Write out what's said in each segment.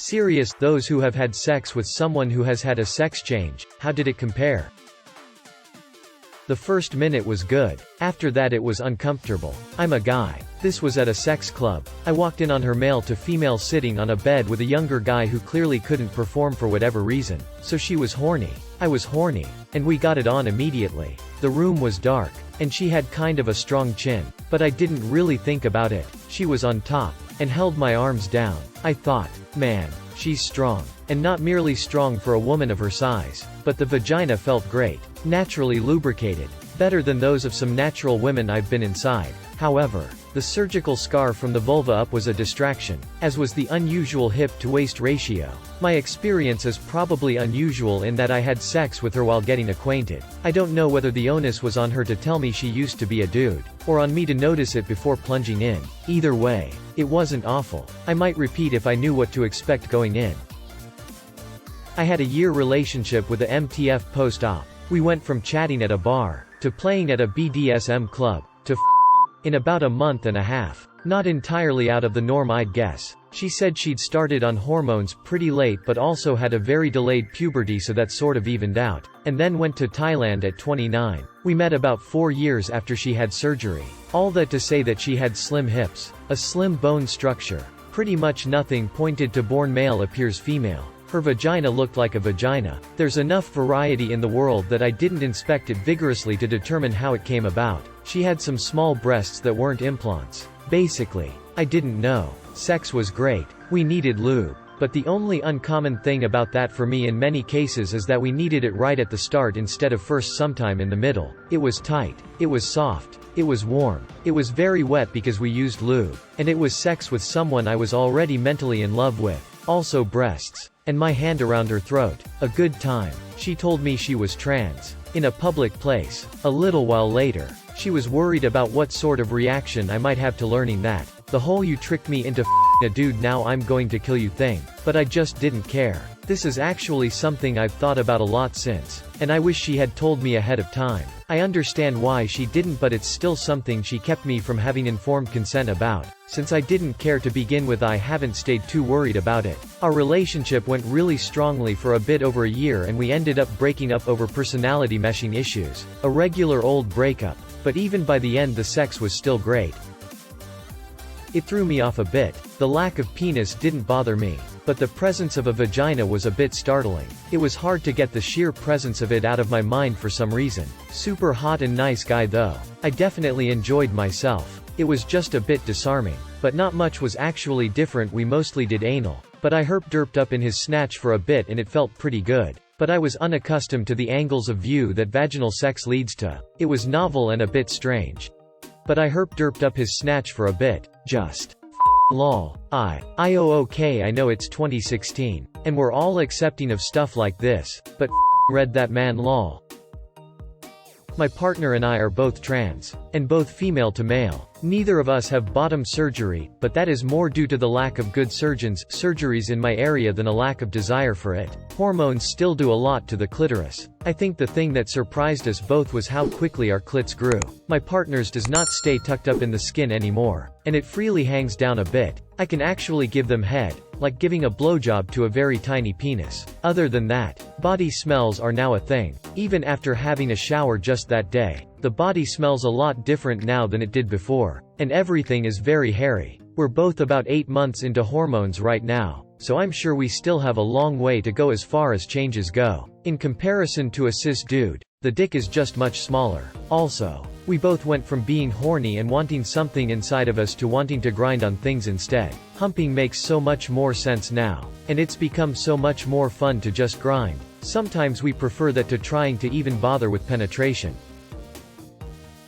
Serious, those who have had sex with someone who has had a sex change, how did it compare? The first minute was good. After that it was uncomfortable. I'm a guy. This was at a sex club. I walked in on her male to female sitting on a bed with a younger guy who clearly couldn't perform for whatever reason. So she was horny. I was horny. And we got it on immediately. The room was dark. And she had kind of a strong chin. But I didn't really think about it. She was on top. And held my arms down. I thought, man, she's strong. And not merely strong for a woman of her size. But the vagina felt great. Naturally lubricated. Better than those of some natural women I've been inside. However, the surgical scar from the vulva up was a distraction, as was the unusual hip-to-waist ratio. My experience is probably unusual in that I had sex with her while getting acquainted. I don't know whether the onus was on her to tell me she used to be a dude, or on me to notice it before plunging in. Either way, it wasn't awful. I might repeat if I knew what to expect going in. I had a year relationship with the MTF post-op. We went from chatting at a bar, to playing at a BDSM club, to in about a month and a half. Not entirely out of the norm, I'd guess. She said she'd started on hormones pretty late but also had a very delayed puberty, so that sort of evened out. And then went to Thailand at 29. We met about 4 years after she had surgery. All that to say that she had slim hips. A slim bone structure. Pretty much nothing pointed to born male appears female. Her vagina looked like a vagina. There's enough variety in the world that I didn't inspect it vigorously to determine how it came about. She had some small breasts that weren't implants. Basically, I didn't know. Sex was great. We needed lube. But the only uncommon thing about that for me in many cases is that we needed it right at the start instead of first sometime in the middle. It was tight. It was soft. It was warm. It was very wet because we used lube. And it was sex with someone I was already mentally in love with. Also breasts. And my hand around her throat. A good time. She told me she was trans. In a public place. A little while later, she was worried about what sort of reaction I might have to learning that. The whole "you tricked me into a dude, now I'm going to kill you" thing. But I just didn't care. This is actually something I've thought about a lot since. And I wish she had told me ahead of time. I understand why she didn't, but it's still something she kept me from having informed consent about. Since I didn't care to begin with, I haven't stayed too worried about it. Our relationship went really strongly for a bit over a year, and we ended up breaking up over personality meshing issues. A regular old breakup. But even by the end the sex was still great. It threw me off a bit. The lack of penis didn't bother me. But the presence of a vagina was a bit startling. It was hard to get the sheer presence of it out of my mind for some reason. Super hot and nice guy though. I definitely enjoyed myself. It was just a bit disarming. But not much was actually different, we mostly did anal. But I herp-derped up in his snatch for a bit and it felt pretty good. But I was unaccustomed to the angles of view that vaginal sex leads to. It was novel and a bit strange. But I herp-derped up his snatch for a bit. Just lol. Okay, I know it's 2016. And we're all accepting of stuff like this. But read that man lol. My partner and I are both trans. And both female to male. Neither of us have bottom surgery, but that is more due to the lack of good surgeries in my area than a lack of desire for it. Hormones still do a lot to the clitoris. I think the thing that surprised us both was how quickly our clits grew. My partner's does not stay tucked up in the skin anymore. And it freely hangs down a bit. I can actually give them head, like giving a blowjob to a very tiny penis. Other than that, body smells are now a thing. Even after having a shower just that day. The body smells a lot different now than it did before. And everything is very hairy. We're both about 8 months into hormones right now. So I'm sure we still have a long way to go as far as changes go. In comparison to a cis dude, the dick is just much smaller. Also, we both went from being horny and wanting something inside of us to wanting to grind on things instead. Humping makes so much more sense now. And it's become so much more fun to just grind. Sometimes we prefer that to trying to even bother with penetration.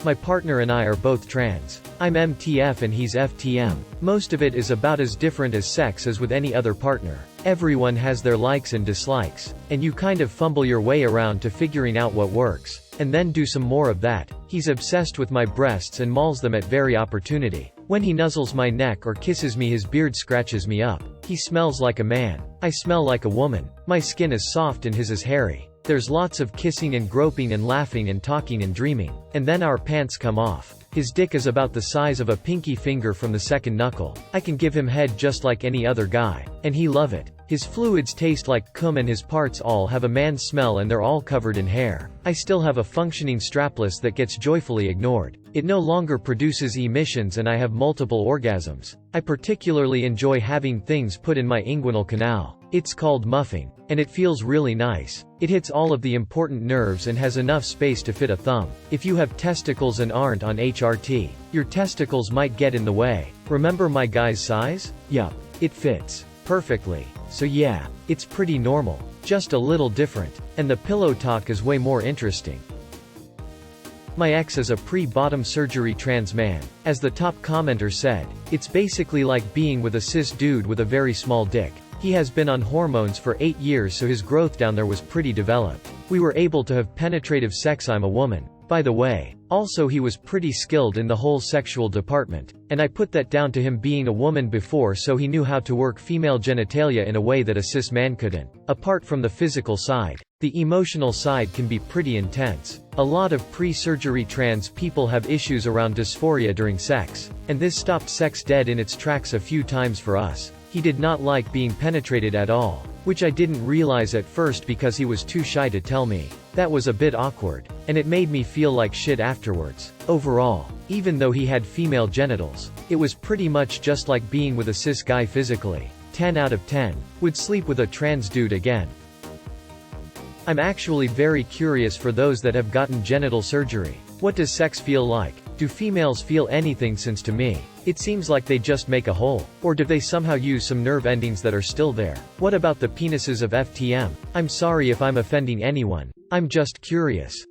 My partner and I are both trans. I'm MTF and he's FTM. Most of it is about as different as sex as with any other partner. Everyone has their likes and dislikes. And you kind of fumble your way around to figuring out what works. And then do some more of that. He's obsessed with my breasts and mauls them at every opportunity. When he nuzzles my neck or kisses me, his beard scratches me up. He smells like a man. I smell like a woman. My skin is soft and his is hairy. There's lots of kissing and groping and laughing and talking and dreaming. And then our pants come off. His dick is about the size of a pinky finger from the second knuckle. I can give him head just like any other guy. And he love it. His fluids taste like cum and his parts all have a man's smell and they're all covered in hair. I still have a functioning strapless that gets joyfully ignored. It no longer produces emissions and I have multiple orgasms. I particularly enjoy having things put in my inguinal canal. It's called muffing. And it feels really nice. It hits all of the important nerves and has enough space to fit a thumb. If you have testicles and aren't on HRT, your testicles might get in the way. Remember my guy's size? Yup. It fits perfectly. So yeah, it's pretty normal. Just a little different. And the pillow talk is way more interesting. My ex is a pre-bottom surgery trans man. As the top commenter said, it's basically like being with a cis dude with a very small dick. He has been on hormones for 8 years, so his growth down there was pretty developed. We were able to have penetrative sex. I'm a woman, by the way. Also, he was pretty skilled in the whole sexual department, and I put that down to him being a woman before, so he knew how to work female genitalia in a way that a cis man couldn't. Apart from the physical side, the emotional side can be pretty intense. A lot of pre-surgery trans people have issues around dysphoria during sex, and this stopped sex dead in its tracks a few times for us. He did not like being penetrated at all, which I didn't realize at first because he was too shy to tell me. That was a bit awkward, and it made me feel like shit afterwards. Overall, even though he had female genitals, it was pretty much just like being with a cis guy physically. 10 out of 10. Would sleep with a trans dude again. I'm actually very curious for those that have gotten genital surgery. What does sex feel like? Do females feel anything? Since to me, it seems like they just make a hole. Or do they somehow use some nerve endings that are still there? What about the penises of FTM? I'm sorry if I'm offending anyone. I'm just curious.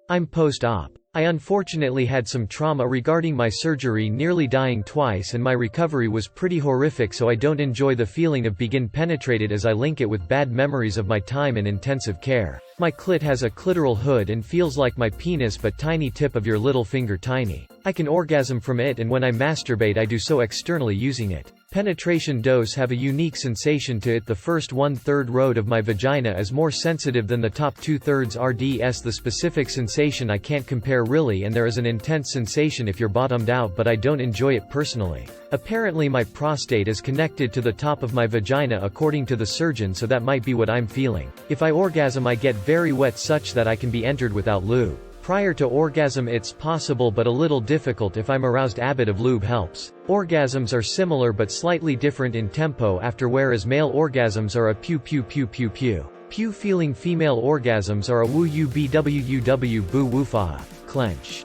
I'm post-op. I unfortunately had some trauma regarding my surgery, nearly dying twice, and my recovery was pretty horrific, so I don't enjoy the feeling of being penetrated as I link it with bad memories of my time in intensive care. My clit has a clitoral hood and feels like my penis, but tiny tip of your little finger tiny. I can orgasm from it, and when I masturbate I do so externally using it. Penetration dose have a unique sensation to it. The first 1/3 road of my vagina is more sensitive than the top 2/3 RDS. The specific sensation I can't compare really, and there is an intense sensation if you're bottomed out, but I don't enjoy it personally. Apparently my prostate is connected to the top of my vagina according to the surgeon, so that might be what I'm feeling. If I orgasm I get very wet such that I can be entered without lube. Prior to orgasm it's possible but a little difficult if I'm aroused. A bit of lube helps. Orgasms are similar but slightly different in tempo after, whereas male orgasms are a pew pew pew pew pew. Pew feeling. Female orgasms are a woo u bwuw boo woofa. Clench.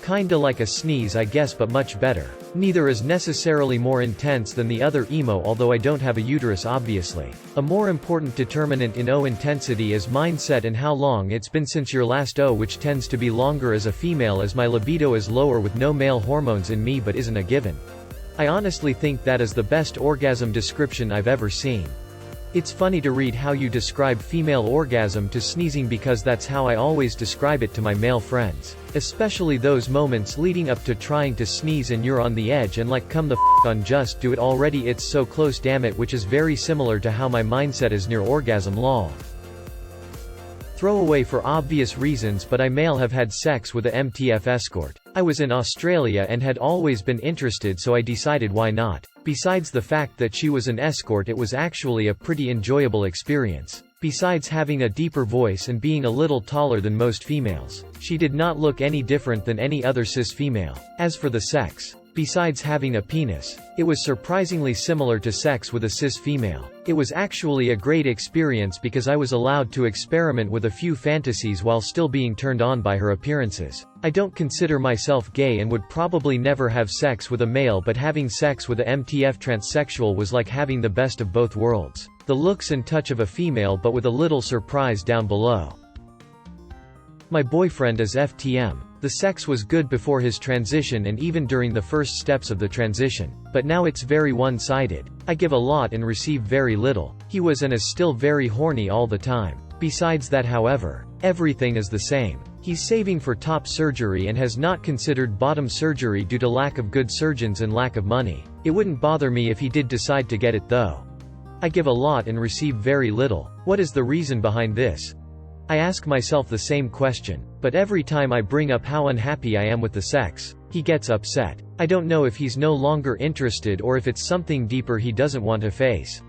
Kinda like a sneeze I guess, but much better. Neither is necessarily more intense than the other emo, although I don't have a uterus obviously. A more important determinant in O intensity is mindset and how long it's been since your last O, which tends to be longer as a female, as my libido is lower with no male hormones in me, but isn't a given. I honestly think that is the best orgasm description I've ever seen. It's funny to read how you describe female orgasm to sneezing, because that's how I always describe it to my male friends. Especially those moments leading up to trying to sneeze and you're on the edge and like, come the f on, just do it already, it's so close, damn it, which is very similar to how my mindset is near orgasm. Lol. Throwaway for obvious reasons, but I male have had sex with a MTF escort. I was in Australia and had always been interested, so I decided why not. Besides the fact that she was an escort, it was actually a pretty enjoyable experience. Besides having a deeper voice and being a little taller than most females, she did not look any different than any other cis female. As for the sex, besides having a penis, it was surprisingly similar to sex with a cis female. It was actually a great experience because I was allowed to experiment with a few fantasies while still being turned on by her appearances. I don't consider myself gay and would probably never have sex with a male, but having sex with a MTF transsexual was like having the best of both worlds. The looks and touch of a female, but with a little surprise down below. My boyfriend is FTM. The sex was good before his transition and even during the first steps of the transition, but now it's very one-sided. I give a lot and receive very little. He was and is still very horny all the time. Besides that, however, everything is the same. He's saving for top surgery and has not considered bottom surgery due to lack of good surgeons and lack of money. It wouldn't bother me if he did decide to get it though. I give a lot and receive very little. What is the reason behind this? I ask myself the same question, but every time I bring up how unhappy I am with the sex, he gets upset. I don't know if he's no longer interested or if it's something deeper he doesn't want to face.